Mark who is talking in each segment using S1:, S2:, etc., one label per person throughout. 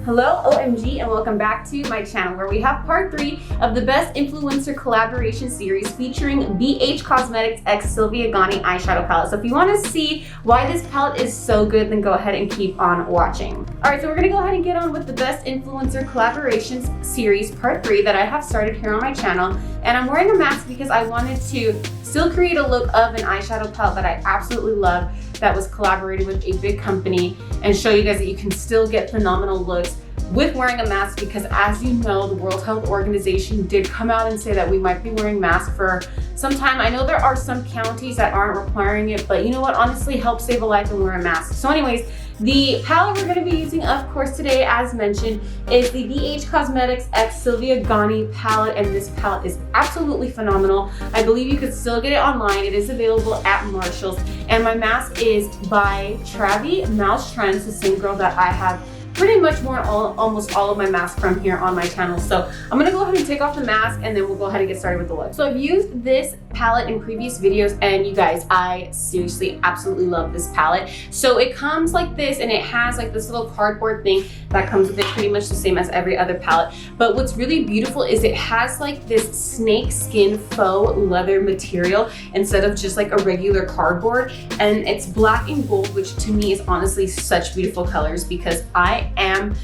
S1: Hello, OMG, and welcome back to my channel where we have part 3 of the best influencer collaboration series featuring BH Cosmetics x Sylvia Gani eyeshadow palette. So if you want to see why this palette is so good, then go ahead and keep on watching. Alright, so we're going to go ahead and get on with the best influencer collaborations series part 3 that I have started here on my channel. And I'm wearing a mask because I wanted to still create a look of an eyeshadow palette that I absolutely love that was collaborated with a big company and show you guys that you can still get phenomenal looks with wearing a mask, because as you know, the World Health Organization did come out and say that we might be wearing masks for some time. I know there are some counties that aren't requiring it, but you know what, honestly, help save a life and wear a mask. So anyways, the palette we're going to be using, of course, today, as mentioned, is the BH Cosmetics x Sylvia Gani palette, and this palette is absolutely phenomenal. I believe you could still get it online. It is available at Marshall's, and my mask is by Travi Mouse Trends, the same girl that I have pretty much worn almost all of my masks from here on my channel. So I'm gonna go ahead and take off the mask and then we'll go ahead and get started with the look. So I've used this palette in previous videos, and you guys, I seriously absolutely love this palette. So it comes like this, and it has like this little cardboard thing that comes with it, pretty much the same as every other palette. But what's really beautiful is it has like this snake skin faux leather material instead of just like a regular cardboard, and it's black and gold, which to me is honestly such beautiful colors because I am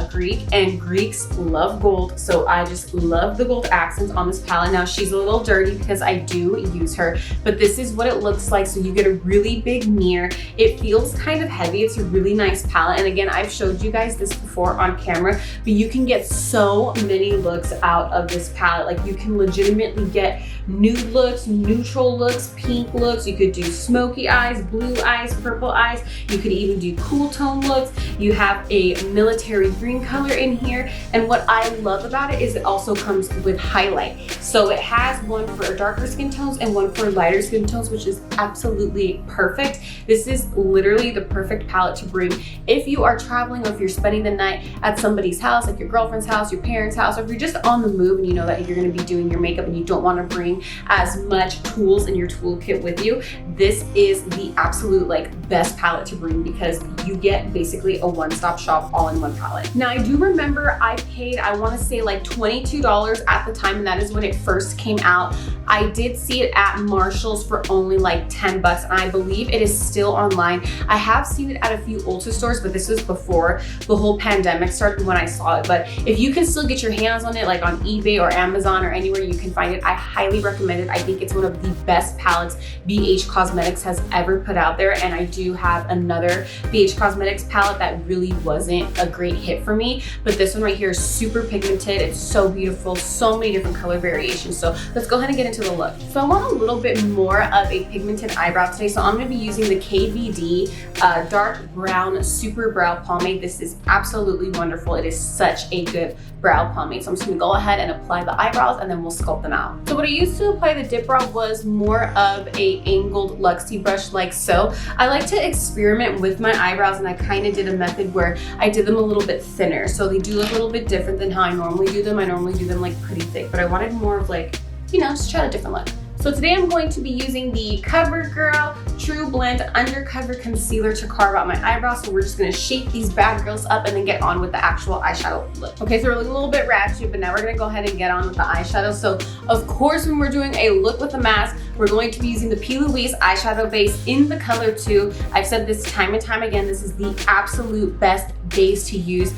S1: Greek and Greeks love gold, so I just love the gold accents on this palette. Now she's a little dirty because I do use her, but this is what it looks like. So you get a really big mirror. It feels kind of heavy. It's a really nice palette, and again, I've showed you guys this before on camera, but you can get so many looks out of this palette. Like, you can legitimately get nude looks, neutral looks, pink looks. You could do smoky eyes, blue eyes, purple eyes. You could even do cool tone looks. You have a military green color in here, and what I love about it is it also comes with highlight. So it has one for darker skin tones and one for lighter skin tones, which is absolutely perfect. This is literally the perfect palette to bring if you are traveling, or if you're spending the night at somebody's house, like your girlfriend's house, your parents' house, or if you're just on the move and you know that you're going to be doing your makeup and you don't want to bring as much tools in your toolkit with you. This is the absolute best palette to bring, because you get basically a one-stop shop all in one palette. Now I do remember I paid, I want to say like $22 at the time, and that is when it first came out. I did see it at Marshall's for only like 10 bucks, and I believe it is still online. I have seen it at a few Ulta stores, but this was before the whole pandemic started when I saw it. But if you can still get your hands on it, like on eBay or Amazon or anywhere you can find it, I highly recommend it. I think it's one of the best palettes BH Cosmetics has ever put out there, and I do have another BH Cosmetics palette that really wasn't a great hit for me, but this one right here is super pigmented. It's so beautiful, so many different color variations. So let's go ahead and get into the look. So I want a little bit more of a pigmented eyebrow today, so I'm going to be using the KVD dark brown super brow pomade. This is absolutely wonderful. It is such a good brow pomade. So I'm just going to go ahead and apply the eyebrows, and then we'll sculpt them out. So what I used to apply the dip brow was more of a angled Luxie brush, like so. I like to experiment with my eyebrows, and I kind of did a method where I did them a little bit thinner, so they do look a little bit different than how I normally do them. I normally do them like pretty thick, but I wanted more of like, you know, just try a different look. So today I'm going to be using the CoverGirl True Blend Undercover Concealer to carve out my eyebrows. So we're just gonna shape these bad girls up and then get on with the actual eyeshadow look. Okay, so we're looking a little bit ratchet, but now we're gonna go ahead and get on with the eyeshadow. So of course, when we're doing a look with a mask, we're going to be using the P. Louise eyeshadow base in the color 2. I've said this time and time again, this is the absolute best base to use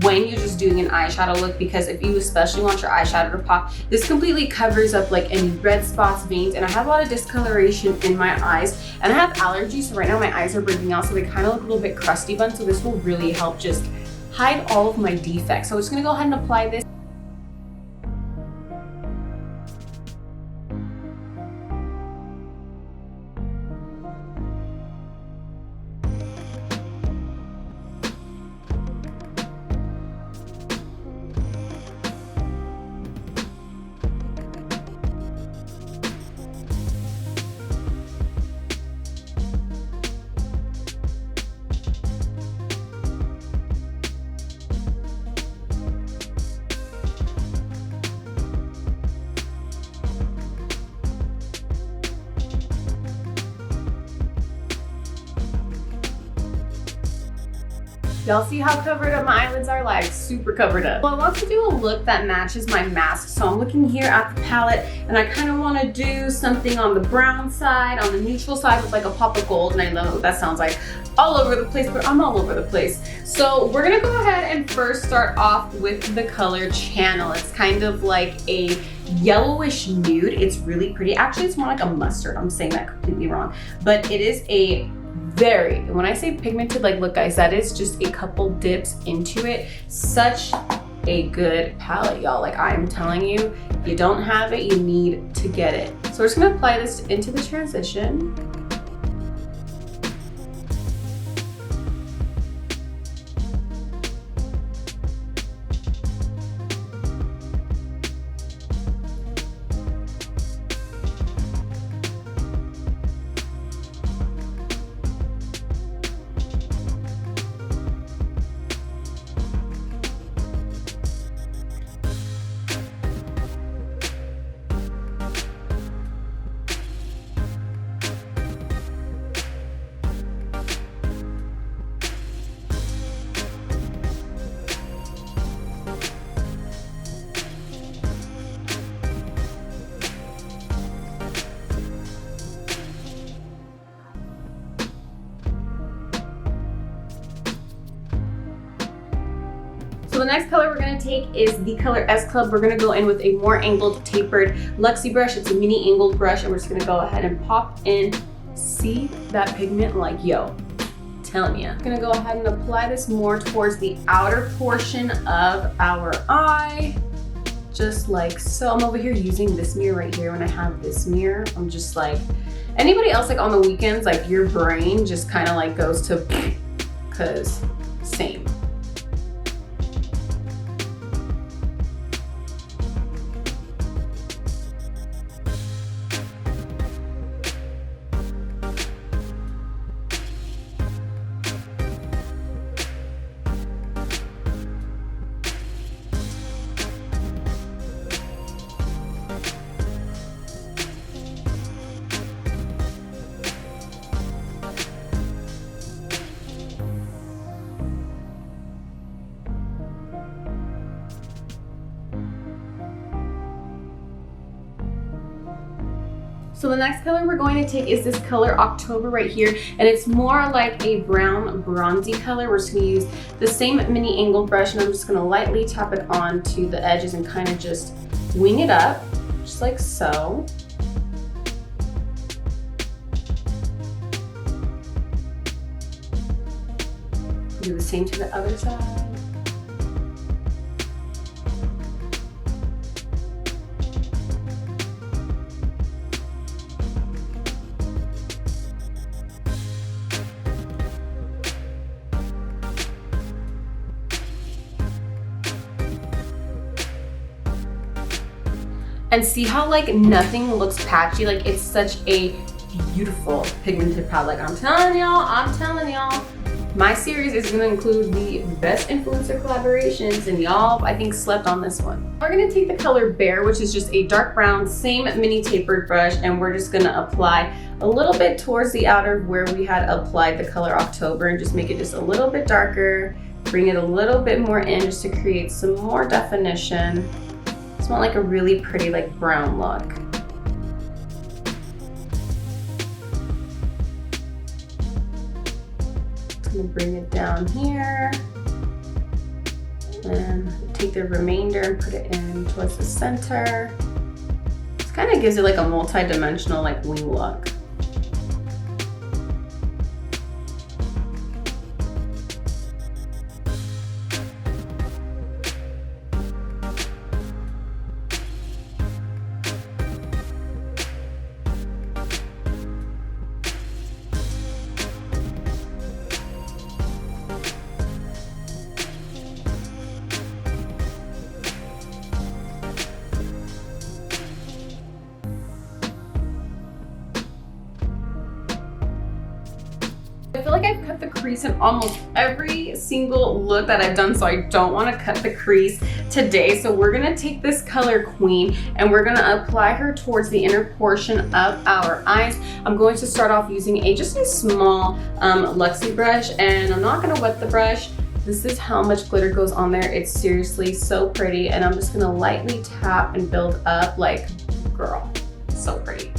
S1: when you're just doing an eyeshadow look, because if you especially want your eyeshadow to pop, this completely covers up like any red spots, veins, and I have a lot of discoloration in my eyes, and I have allergies, so right now my eyes are breaking out, so they kind of look a little bit crusty bun, so this will really help just hide all of my defects. So I'm just gonna go ahead and apply this. Y'all see how covered up my eyelids are? Like super covered up. Well, I want to do a look that matches my mask. So I'm looking here at the palette and I kind of want to do something on the brown side, on the neutral side with like a pop of gold. And I know that sounds like all over the place, but I'm all over the place. So we're gonna go ahead and first start off with the color Channel. It's kind of like a yellowish nude. It's really pretty. Actually, it's more like a mustard. I'm saying that completely wrong, but it is a very, when I say pigmented, like look guys, that is just a couple dips into it. Such a good palette, y'all. Like I'm telling you, you don't have it, you need to get it. So we're just gonna apply this into the transition. So the next color we're gonna take is the color S Club. We're gonna go in with a more angled, tapered Luxie brush. It's a mini angled brush, and we're just gonna go ahead and pop in. See that pigment? Like, yo, telling ya. I'm gonna go ahead and apply this more towards the outer portion of our eye, just like so. I'm over here using this mirror right here. When I have this mirror, I'm just like, anybody else like on the weekends, like your brain just kind of like goes to, cause same. So the next color we're going to take is this color October right here, and it's more like a brown bronzy color. We're just gonna use the same mini angled brush, and I'm just gonna lightly tap it onto the edges and kind of just wing it up, just like so. Do the same to the other side. And see how like nothing looks patchy? Like it's such a beautiful pigmented palette. Like I'm telling y'all, my series is gonna include the best influencer collaborations, and y'all, I think, slept on this one. We're gonna take the color Bear, which is just a dark brown, same mini tapered brush, and we're just gonna apply a little bit towards the outer where we had applied the color October, and just make it just a little bit darker, bring it a little bit more in just to create some more definition. It's not like a really pretty like brown look. I'm gonna bring it down here and take the remainder and put it in towards the center. This kind of gives it like a multi-dimensional like wing look. I feel like I've cut the crease in almost every single look that I've done, so I don't want to cut the crease today. So we're gonna take this color Queen and we're gonna apply her towards the inner portion of our eyes. I'm going to start off using just a small Luxie brush, and I'm not gonna wet the brush. This is how much glitter goes on there. It's seriously so pretty, and I'm just gonna lightly tap and build up. Like, girl, so pretty.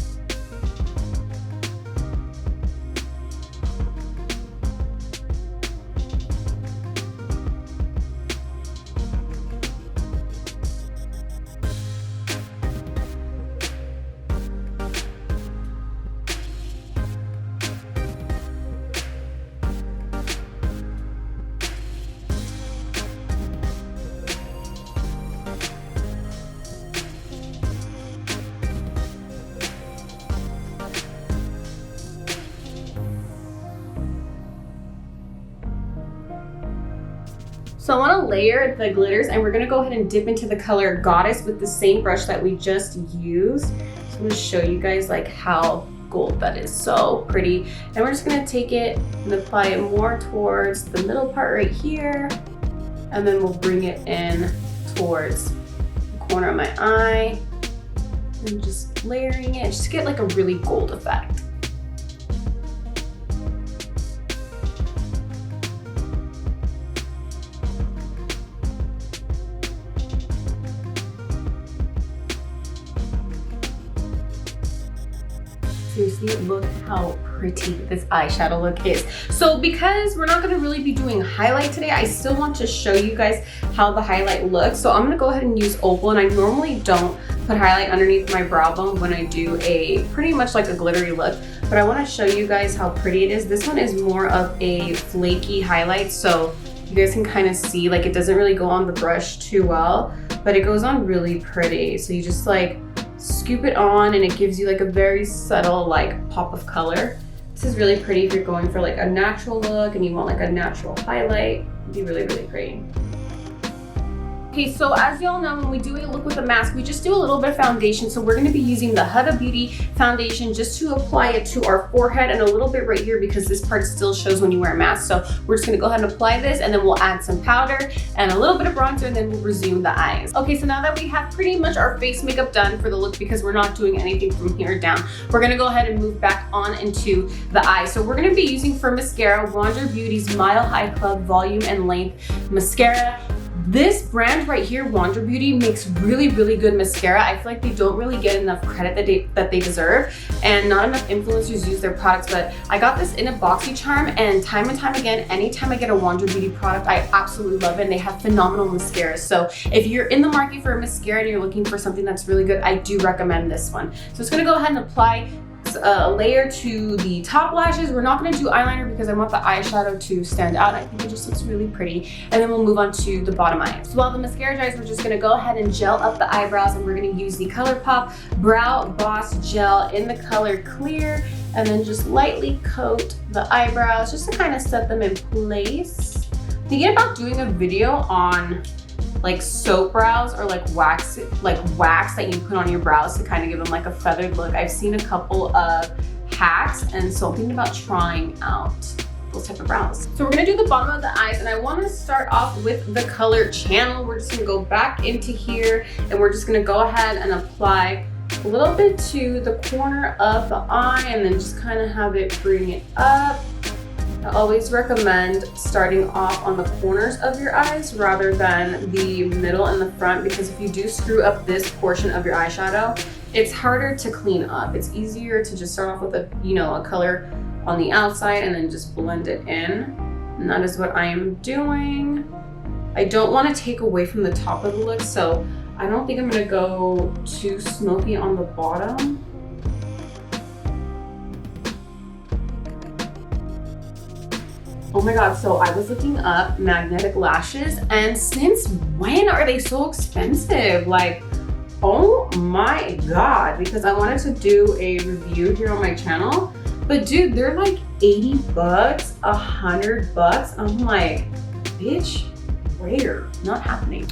S1: So I want to layer the glitters, and we're going to go ahead and dip into the color Goddess with the same brush that we just used. So I'm going to show you guys like how gold that is. So pretty. And we're just going to take it and apply it more towards the middle part right here. And then we'll bring it in towards the corner of my eye. And just layering it just to get like a really gold effect. Seriously, look how pretty this eyeshadow look is. So because we're not gonna really be doing highlight today, I still want to show you guys how the highlight looks. So I'm gonna go ahead and use Opal, and I normally don't put highlight underneath my brow bone when I do a pretty much like a glittery look, but I wanna show you guys how pretty it is. This one is more of a flaky highlight, so you guys can kind of see, like, it doesn't really go on the brush too well, but it goes on really pretty. So you just like scoop it on, and it gives you like a very subtle like pop of color. This is really pretty if you're going for like a natural look and you want like a natural highlight. It'd be really, really pretty. Okay, so as y'all know, when we do a look with a mask, we just do a little bit of foundation. So we're gonna be using the Huda Beauty foundation just to apply it to our forehead and a little bit right here, because this part still shows when you wear a mask. So we're just gonna go ahead and apply this, and then we'll add some powder and a little bit of bronzer, and then we'll resume the eyes. Okay, so now that we have pretty much our face makeup done for the look, because we're not doing anything from here down, we're gonna go ahead and move back on into the eyes. So we're gonna be using for mascara, Wander Beauty's Mile High Club Volume and Length Mascara. This brand right here, Wander Beauty, makes really, really good mascara. I feel like they don't really get enough credit that they deserve, and not enough influencers use their products, but I got this in a BoxyCharm, and time again, anytime I get a Wander Beauty product, I absolutely love it, and they have phenomenal mascaras. So if you're in the market for a mascara and you're looking for something that's really good, I do recommend this one. So it's gonna go ahead and apply a layer to the top lashes. We're not going to do eyeliner because I want the eyeshadow to stand out. I think it just looks really pretty. And then we'll move on to the bottom eye. So while the mascara dries, we're just going to go ahead and gel up the eyebrows, and we're going to use the ColourPop Brow Boss Gel in the color Clear, and then just lightly coat the eyebrows just to kind of set them in place. Thinking about doing a video on like soap brows, or like wax that you put on your brows to kind of give them like a feathered look. I've seen a couple of hacks, and so I'm thinking about trying out those type of brows. So we're gonna do the bottom of the eyes, and I want to start off with the color Channel. We're just gonna go back into here, and we're just gonna go ahead and apply a little bit to the corner of the eye, and then just kind of have it bring it up. I always recommend starting off on the corners of your eyes rather than the middle and the front, because if you do screw up this portion of your eyeshadow, it's harder to clean up. It's easier to just start off with a, a color on the outside and then just blend it in. And that is what I am doing. I don't want to take away from the top of the look, so I don't think I'm gonna go too smoky on the bottom. Oh my God, so I was looking up magnetic lashes, and since when are they so expensive? Like, oh my God, because I wanted to do a review here on my channel, but dude, they're like 80 bucks, 100 bucks. I'm like, bitch, rare, not happening.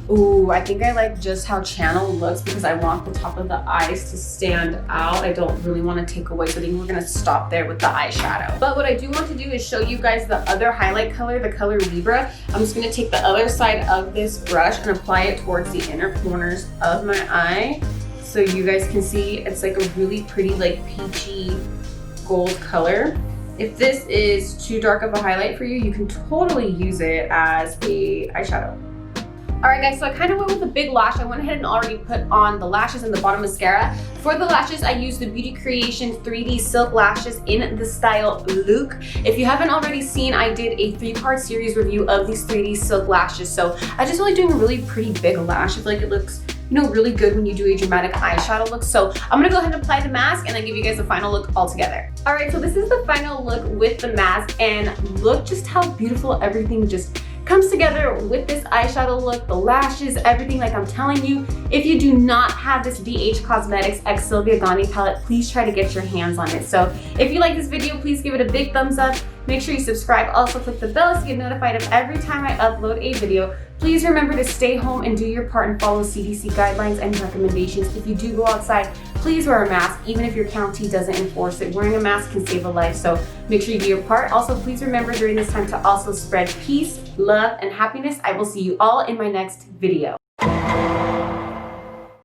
S1: Ooh, I think I like just how Channel looks because I want the top of the eyes to stand out. I don't really want to take away, so I think we're gonna stop there with the eyeshadow. But what I do want to do is show you guys the other highlight color, the color Libra. I'm just gonna take the other side of this brush and apply it towards the inner corners of my eye, so you guys can see it's like a really pretty, like peachy gold color. if this is too dark of a highlight for you, you can totally use it as a eyeshadow. All right guys, so I kind of went with a big lash. I went ahead and already put on the lashes and the bottom mascara. For the lashes, I used the Beauty Creations 3D Silk Lashes in the style Luke. If you haven't already seen, I did a 3-part series review of these 3D Silk Lashes. So I just really doing a really pretty big lash. I feel like it looks, you know, really good when you do a dramatic eyeshadow look. So I'm gonna go ahead and apply the mask and then give you guys the final look all together. All right, so this is the final look with the mask, and look just how beautiful everything just comes together with this eyeshadow look, the lashes, everything. Like I'm telling you, if you do not have this BH Cosmetics X Sylvia Gani palette, please try to get your hands on it. So if you like this video, please give it a big thumbs up. Make sure you subscribe. Also click the bell to get notified of every time I upload a video. Please remember to stay home and do your part and follow CDC guidelines and recommendations. If you do go outside, please wear a mask, even if your county doesn't enforce it. Wearing a mask can save a life, so make sure you do your part. Also, please remember during this time to also spread peace, love, and happiness. I will see you all in my next video.